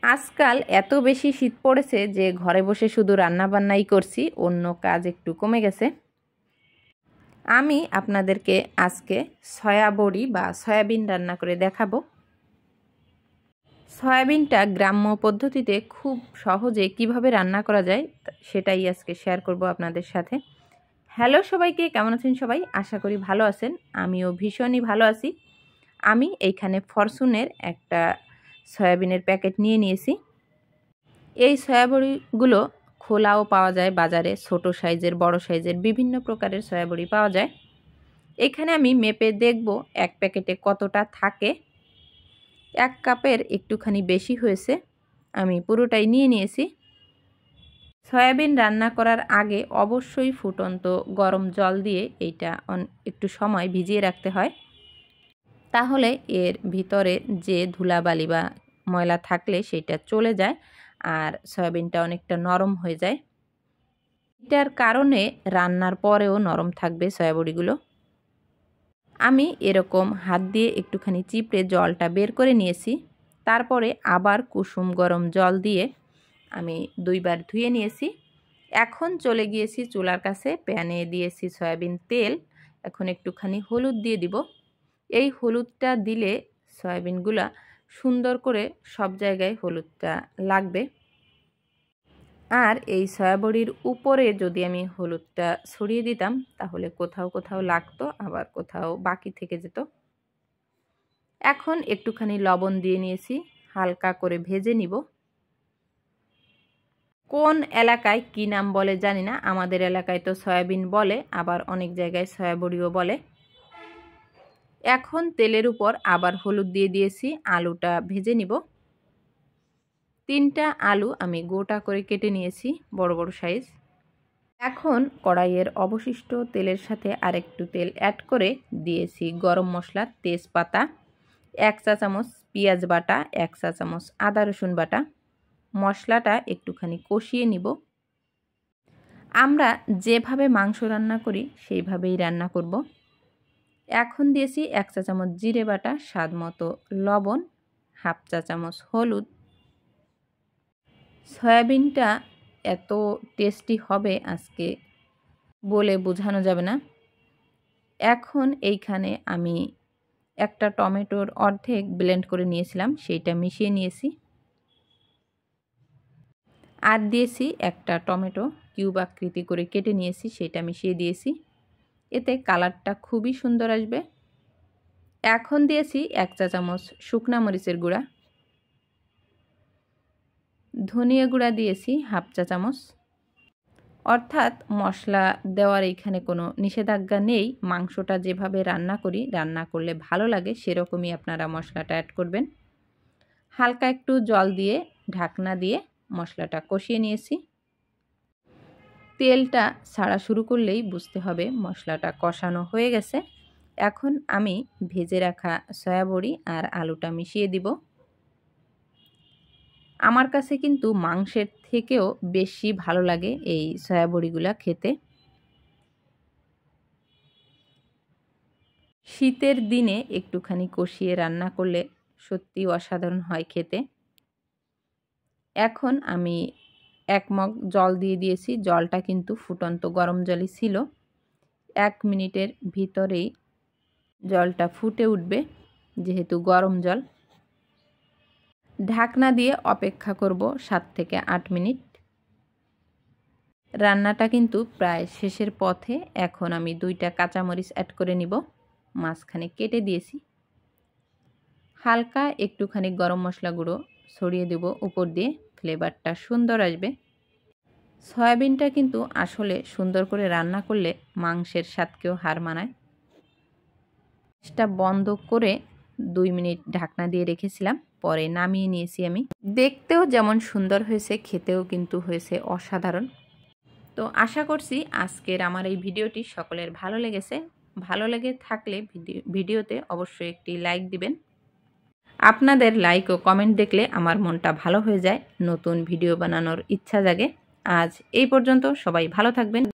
আজকাল এত বেশি শীত পড়েছে যে ঘরে বসে শুধু রান্নাবান্নাই করছি, অন্য কাজ একটু কমে গেছে। আমি আপনাদেরকে আজকে সয়া বড়ি বা সয়াবিন রান্না করে দেখাবো। সয়াবিনটা গ্রাম্য পদ্ধতিতে খুব সহজে কিভাবে রান্না করা যায় সেটাই আজকে শেয়ার করব আপনাদের সাথে। হ্যালো সবাইকে, কেমন আছেন সবাই? আশা করি ভালো আছেন। আমিও ভীষণই ভালো আছি। আমি এইখানে ফরচুনের একটা সয়াবিনের প্যাকেট নিয়ে নিয়েছি। এই সয়াবড়িগুলো খোলাও পাওয়া যায় বাজারে, ছোট সাইজের, বড় সাইজের বিভিন্ন প্রকারের সয়াবড়ি পাওয়া যায়। এখানে আমি মেপে দেখব এক প্যাকেটে কতটা থাকে। 1 কাপের একটুখানি বেশি হয়েছে, আমি পুরোটাই নিয়ে নিয়েছি। সয়াবিন রান্না করার আগে অবশ্যই ফুটন্ত গরম জল দিয়ে এইটা একটু সময় ভিজিয়ে রাখতে হয়, তাহলে এর ভিতরে যে ধুলাবালি বা ময়লা থাকলে সেটা চলে যায় আর সয়াবিনটা অনেকটা নরম হয়ে যায়। এটার কারণে রান্নার পরেও নরম থাকবে সয়াবড়িগুলো। আমি এরকম হাত দিয়ে একটুখানি চিপড়ে জলটা বের করে নিয়েছি। তারপরে আবার কুসুম গরম জল দিয়ে আমি 2 বার ধুয়ে নিয়েছি। এখন চলে গিয়েছি চুলার কাছে, প্যানে দিয়েছি সয়াবিন তেল। এখন একটুখানি হলুদ দিয়ে দিব। এই হলুদটা দিলে সয়াবিনগুলা সুন্দর করে সব জায়গায় হলুদটা লাগবে। আর এই সয়াবড়ির উপরে যদি আমি হলুদটা ছড়িয়ে দিতাম তাহলে কোথাও কোথাও লাগতো, আবার কোথাও বাকি থেকে যেত। এখন একটুখানি লবণ দিয়ে নিয়েছি, হালকা করে ভেজে নিব। কোন এলাকায় কি নাম বলে জানি না, আমাদের এলাকায় তো সয়াবিন বলে, আবার অনেক জায়গায় সয়াবড়িও বলে। এখন তেলের উপর আবার হলুদ দিয়ে দিয়েছি, আলুটা ভেজে নিব। 3টা আলু আমি গোটা করে কেটে নিয়েছি, বড় বড় সাইজ। এখন কড়াইয়ের অবশিষ্ট তেলের সাথে আরেকটু তেল অ্যাড করে দিয়েছি গরম মশলা, তেজপাতা, 1 চা চামচ পেঁয়াজ বাটা, 1 চা চামচ আদা রসুন বাটা। মশলাটা একটুখানি কষিয়ে নিব। আমরা যেভাবে মাংস রান্না করি সেইভাবেই রান্না করব। এখন দিয়েছি 1 চা চামচ জিরে বাটা, স্বাদ মতো লবণ, 1/2 চা চামচ হলুদ। সয়াবিনটা এত টেস্টি হবে আজকে বলে বোঝানো যাবে না। এখন এইখানে আমি একটা টমেটোর অর্ধেক ব্লেন্ড করে নিয়েছিলাম, সেইটা মিশিয়ে নিয়েছি। আর দিয়েছি একটা টমেটো কিউব আকৃতি করে কেটে নিয়েছি, সেটা মিশিয়ে দিয়েছি। এতে কালারটা খুবই সুন্দর আসবে। এখন দিয়েছি 1 চা চামচ শুকনা মরিচের গুঁড়া, ধনিয়া গুঁড়া দিয়েছি 1/2 চা চামচ। অর্থাৎ মশলা দেওয়ার এইখানে কোনো নিষেধাজ্ঞা নেই। মাংসটা যেভাবে রান্না করি, রান্না করলে ভালো লাগে সেরকমই আপনারা মশলাটা অ্যাড করবেন। হালকা একটু জল দিয়ে ঢাকনা দিয়ে মশলাটা কষিয়ে নিয়েছি। তেলটা ছাড়া শুরু করলেই বুঝতে হবে মশলাটা কষানো হয়ে গেছে। এখন আমি ভেজে রাখা সয়াবড়ি আর আলুটা মিশিয়ে দিব। আমার কাছে কিন্তু মাংসের থেকেও বেশি ভালো লাগে এই সয়াবড়িগুলা খেতে। শীতের দিনে একটুখানি কষিয়ে রান্না করলে সত্যি অসাধারণ হয় খেতে। এখন আমি 1 মগ জল দিয়ে দিয়েছি। জলটা কিন্তু ফুটন্ত গরম জলই ছিল। 1 মিনিটের ভিতরেই জলটা ফুটে উঠবে, যেহেতু গরম জল। ঢাকনা দিয়ে অপেক্ষা করব 7 থেকে 8 মিনিট। রান্নাটা কিন্তু প্রায় শেষের পথে। এখন আমি 2টা কাঁচামরিচ অ্যাড করে নিব, মাঝখানে কেটে দিয়েছি। হালকা একটুখানি গরম মশলা গুঁড়ো ছড়িয়ে দেব উপর দিয়ে, ফ্লেভারটা সুন্দর আসবে। সয়াবিনটা কিন্তু আসলে সুন্দর করে রান্না করলে মাংসের স্বাদকেও হার মানায়। এটা বন্ধ করে 2 মিনিট ঢাকনা দিয়ে রেখেছিলাম, পরে নামিয়ে নিয়েছি আমি। দেখতেও যেমন সুন্দর হয়েছে, খেতেও কিন্তু হয়েছে অসাধারণ। তো আশা করছি আজকের আমার এই ভিডিওটি সকলের ভালো লেগেছে। ভালো লেগে থাকলে ভিডিওতে অবশ্যই একটি লাইক দিবেন। আপনাদের লাইক ও কমেন্ট দেখলে আমার মনটা ভালো হয়ে যায়, নতুন ভিডিও বানানোর ইচ্ছা জাগে। আজ এই পর্যন্ত, সবাই ভালো থাকবেন।